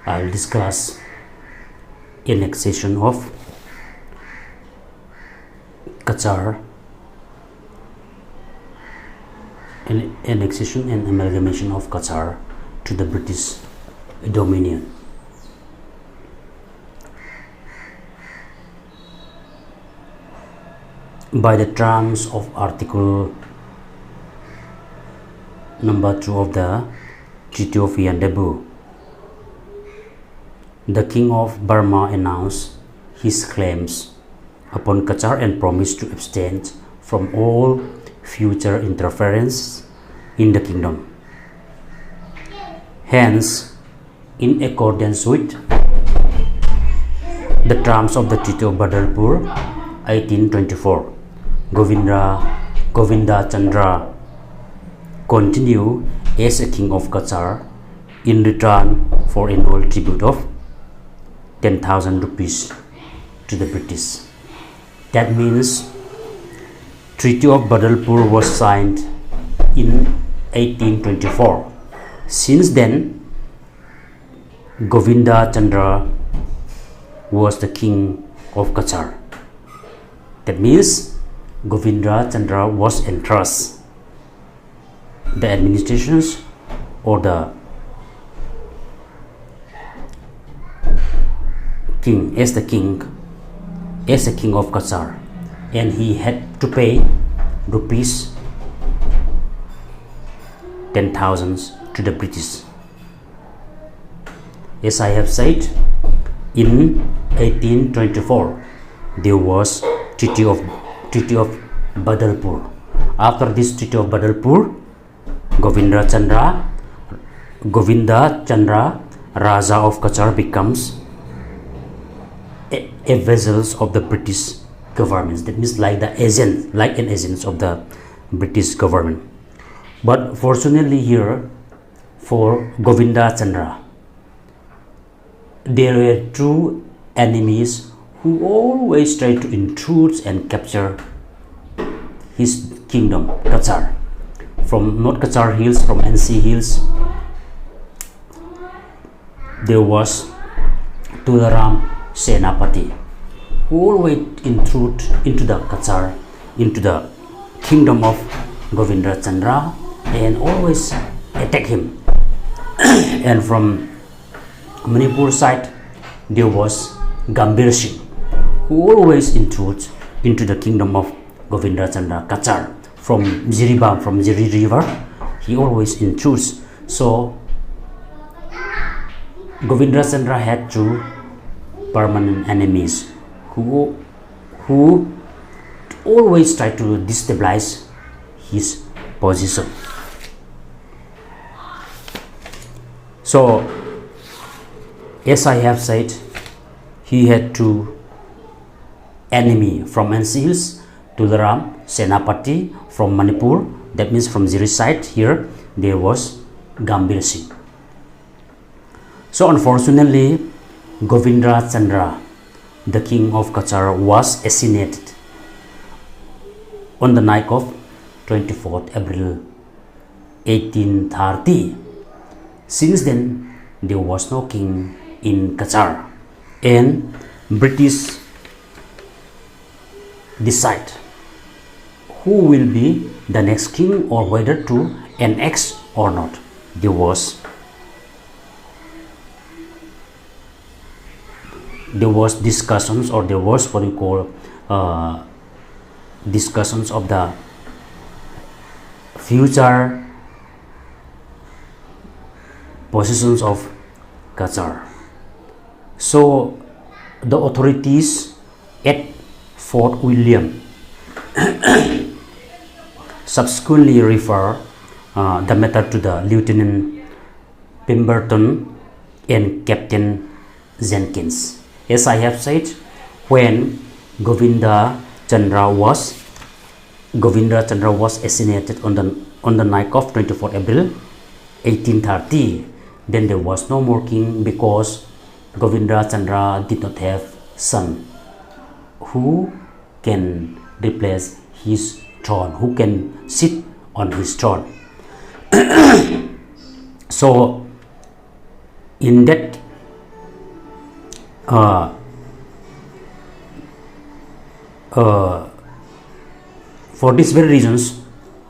I'll discuss annexation of Cachar, annexation and amalgamation of Cachar to the British Dominion. By the terms of Article number 2 of the Treaty of Rendezvous, the King of Burma announced his claims upon Cachar and promised to abstain from all future interference in the kingdom. Hence, in accordance with the terms of the Treaty of Badalpur 1824, Govinda Chandra continued as a king of Cachar in return for annual tribute of 10,000 rupees to the British. That means Treaty of Badalpur was signed in 1824. Since then, Govinda Chandra was the king of Cachar. That means Govinda Chandra was entrusted the administrations or the king as the king of Cachar, and he had to pay rupees 10,000 to the British. As I have said, in 1824 there was Treaty of Badalpur. After this Treaty of Badalpur, Govinda Chandra, Raja of Cachar, becomes a vessels of the British government. That means like an agent of the British government. But fortunately here, for Govinda Chandra, there were two enemies who always tried to intrude and capture his kingdom, Cachar. From North Cachar Hills, from NC Hills, there was Tularam Senapati, who always intrude into the Cachar, into the kingdom of Govinda Chandra, and always attack him. And from Manipur side, there was Gambhir Singh, who always intrudes into the kingdom of Govinda Chandra, Cachar. From Jiribam, from Jiri River, he always intrudes. So Govinda Chandra had two permanent enemies who always try to destabilize his position. So, as I have said, he had two enemies from NC Hills, Tularam Senapati. From Manipur, that means from Jiri side, here there was Gambhir Singh. So unfortunately, Govinda Chandra, the king of Cachar, was assassinated on the night of 24th April 1830. Since then, there was no king in Cachar, and British decide who will be the next king or whether to annex or not. There was discussions, or there was what we call discussions of the future positions of Cachar. So the authorities at Fort William subsequently refer the matter to the Lieutenant Pemberton and Captain Jenkins. As I have said, when Govinda Chandra was assassinated on the night of 24 April 1830, then there was no more king, because Govinda Chandra did not have son who can replace his throne, who can sit on his throne. So in that uh, uh, for these very reasons,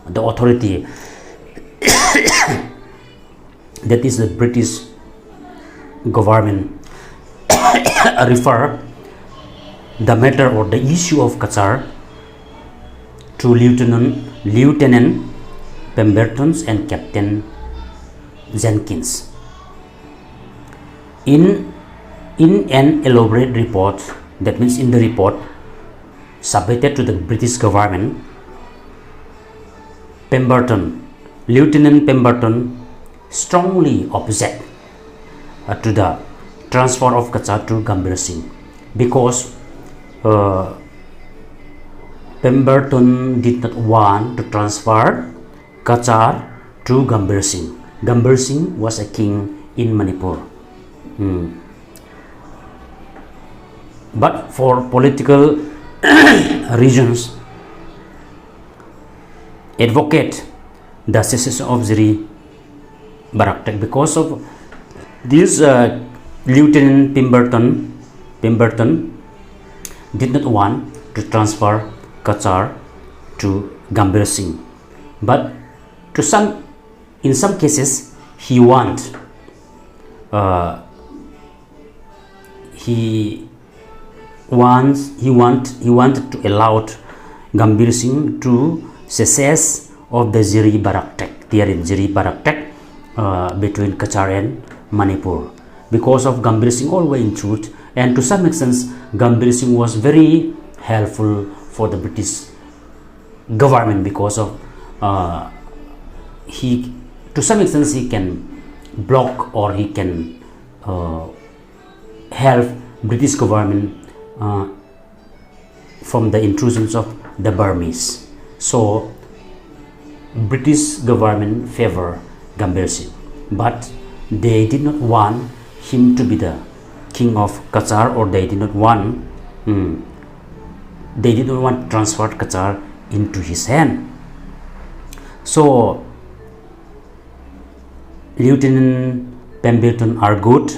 the authority, that is the British government, refer the matter or the issue of Cachar to Lieutenant Pemberton and Captain Jenkins. In an elaborate report, that means in the report submitted to the British government, Lieutenant Pemberton strongly object to the transfer of Cachar to Gambhir Singh, because Pemberton did not want to transfer Cachar to Gambhir Singh. Gambhir Singh was a king in Manipur. But for political reasons, advocate the secession of Ziri Baraktek. Because of this, Lieutenant Pemberton did not want to transfer Cachar to Gambhir Singh, but in some cases he wanted to allow Gambhir Singh to cess of the Ziri Baraktek, there in Ziri Baraktek, between Cachar and Manipur, because of Gambhir Singh always in truth, and to some extent Gambhir Singh was very helpful for the British government, because of he to some extent he can block or he can help British government from the intrusions of the Burmese. So British government favor Gambhir Singh, but they did not want him to be the king of Cachar, or they did not want to transfer Cachar into his hand. So Lieutenant Pemberton argued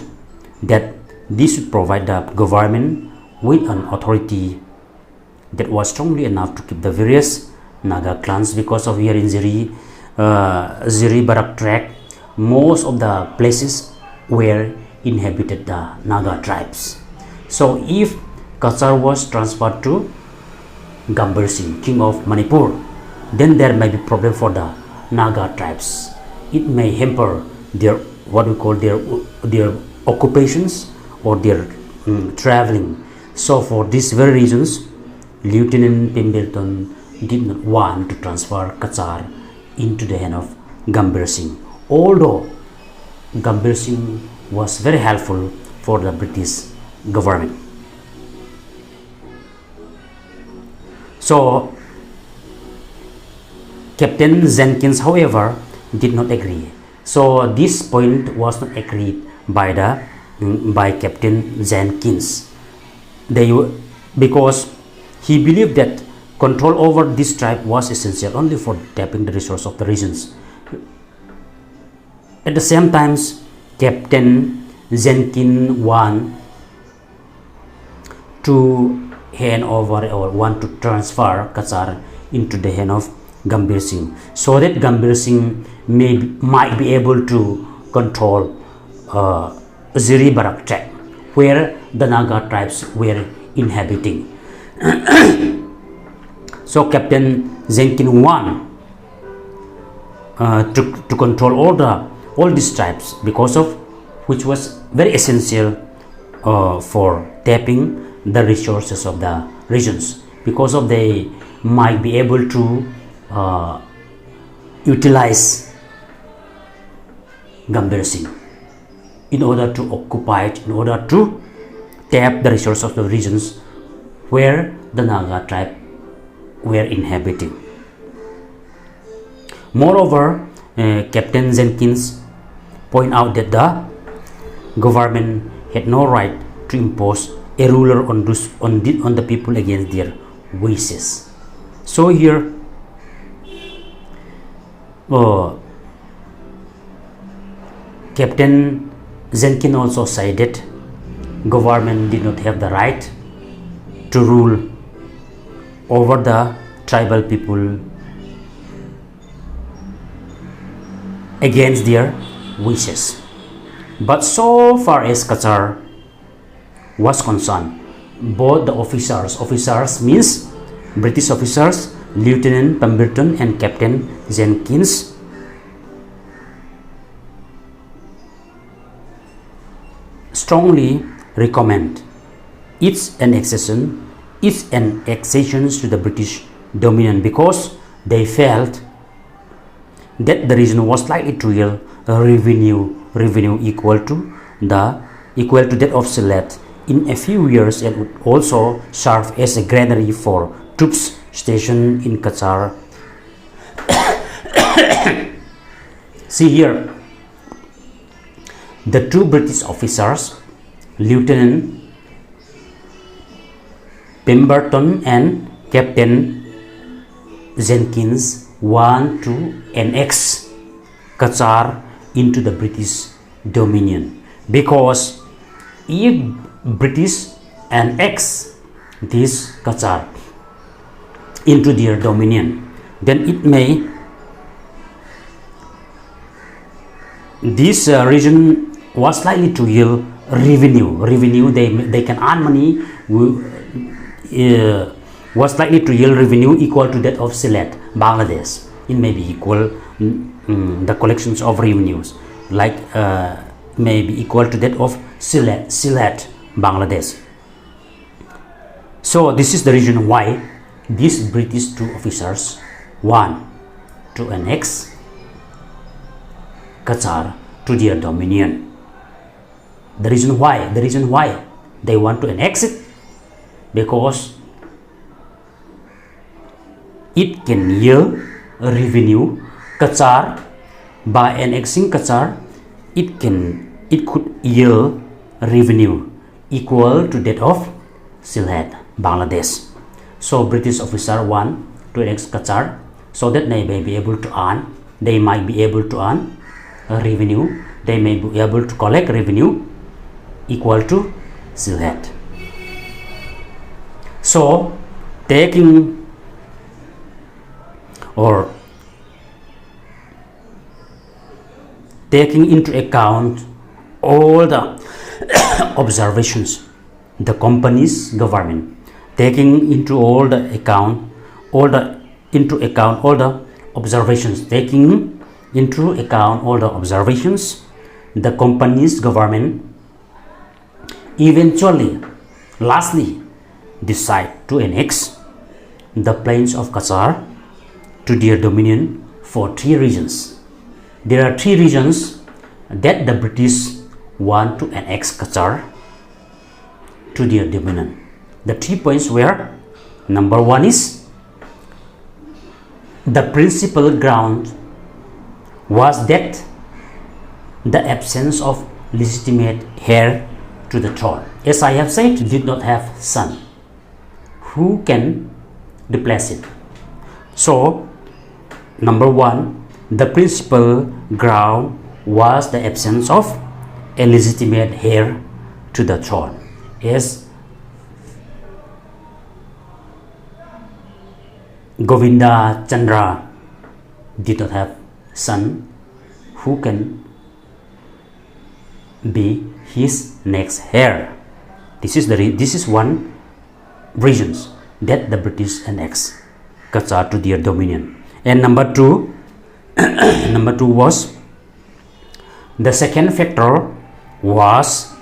that this would provide the government with an authority that was strongly enough to keep the various Naga clans, because of here in Ziri Baraktek, most of the places were inhabited the Naga tribes. So if Cachar was transferred to Gambhir Singh, king of Manipur, then there may be problem for the Naga tribes. It may hamper their what we call their occupations or their traveling. So for these very reasons, Lieutenant Pemberton did not want to transfer Cachar into the hand of Gambhir Singh, although Gambhir Singh was very helpful for the British government. So Captain Jenkins, however, did not agree. So this point was not agreed by Captain Jenkins. Because he believed that control over this tribe was essential only for tapping the resource of the regions. At the same time, Captain Jenkins want to hand over or want to transfer Cachar into the hand of Gambhir Singh, so that Gambhir Singh might be able to control Ziri Baraktek, where the Naga tribes were inhabiting. So Captain Jenkins want to control all these tribes, because of which was very essential for tapping the resources of the regions, because of they might be able to utilize Gambhir Singh in order to occupy it, in order to tap the resources of the regions where the Naga tribe were inhabiting. Moreover, Captain Jenkins point out that the government had no right to impose a ruler on the people against their wishes. So here Captain Jenkins also cited government did not have the right to rule over the tribal people against their wishes. But so far as Cachar was concerned, both the officers means British officers, Lieutenant Pemberton and Captain Jenkins, strongly recommend its annexation to the British Dominion because they felt that the region was likely to yield revenue equal to that of Sylhet in a few years, and would also serve as a granary for troops stationed in Cachar. See here, the two British officers, Lieutenant Pemberton and Captain Jenkins, want to annex Cachar into the British Dominion, because if British annex this Cachar into their dominion, then it may this region was likely to yield revenue. They can earn money, was likely to yield revenue equal to that of Sylhet, Bangladesh. It may be equal, the collections of revenues like may be equal to that of Sylhet, Bangladesh. So this is the reason why these British two officers want to annex Cachar to their dominion. The reason why they want to annex it, because it can yield revenue. Cachar, by annexing Cachar, it could yield revenue equal to that of Sylhet, Bangladesh. So British officer want to annex Cachar so that they may be able to earn, they might be able to earn revenue, they may be able to collect revenue equal to Sylhet. So taking into account all the observations, the company's government taking into account all the observations, the company's government eventually, lastly, decide to annex the plains of Cachar to their dominion for three reasons. There are three reasons that the British want to annex Cachar to their dominion. The 3 points were: number one is the principal ground was that the absence of legitimate heir to the throne, as I have said, did not have son who can replace it. So number one, the principal ground was the absence of a legitimate heir to the throne, as Govinda Chandra did not have son who can be his next heir. This is one reasons that the British annexed Cachar to their dominion. And number two was the second factor was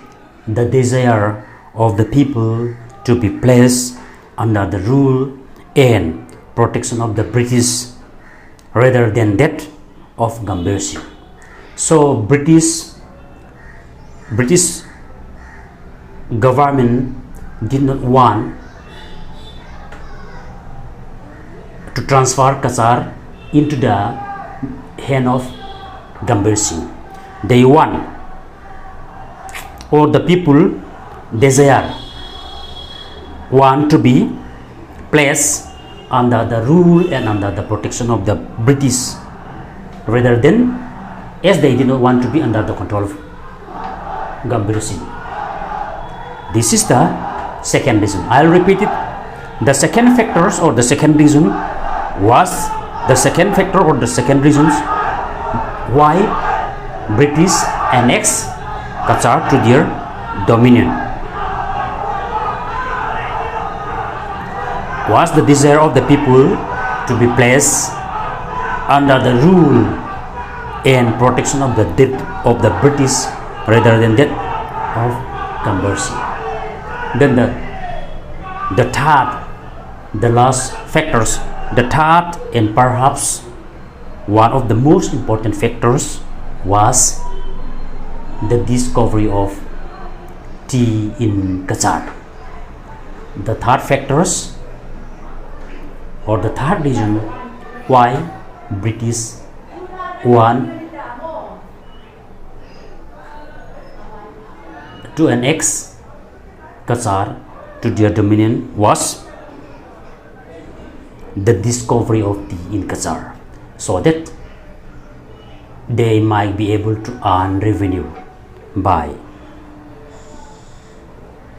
the desire of the people to be placed under the rule and protection of the British rather than that of Gambir Singh. So British government did not want to transfer Cachar into the hand of Gambir Singh. They want, or the people want to be placed under the rule and under the protection of the British rather than, as they did not want to be under the control of Gambir Singh. This is the second reason. I'll repeat it. The second factors or the second reason was the second factor or the second reasons why British annexed Cachar to their dominion was the desire of the people to be placed under the rule and protection of the death of the British rather than that of conversion. Then the third, the last factors, the third and perhaps one of the most important factors was the discovery of tea in Cachar. The third factors or the third reason why British want to annex Cachar to their dominion was the discovery of tea in Cachar, so that they might be able to earn revenue by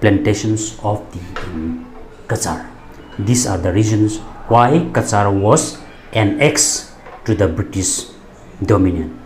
plantations of tea in Cachar. These are the reasons why Cachar was annexed to the British dominion.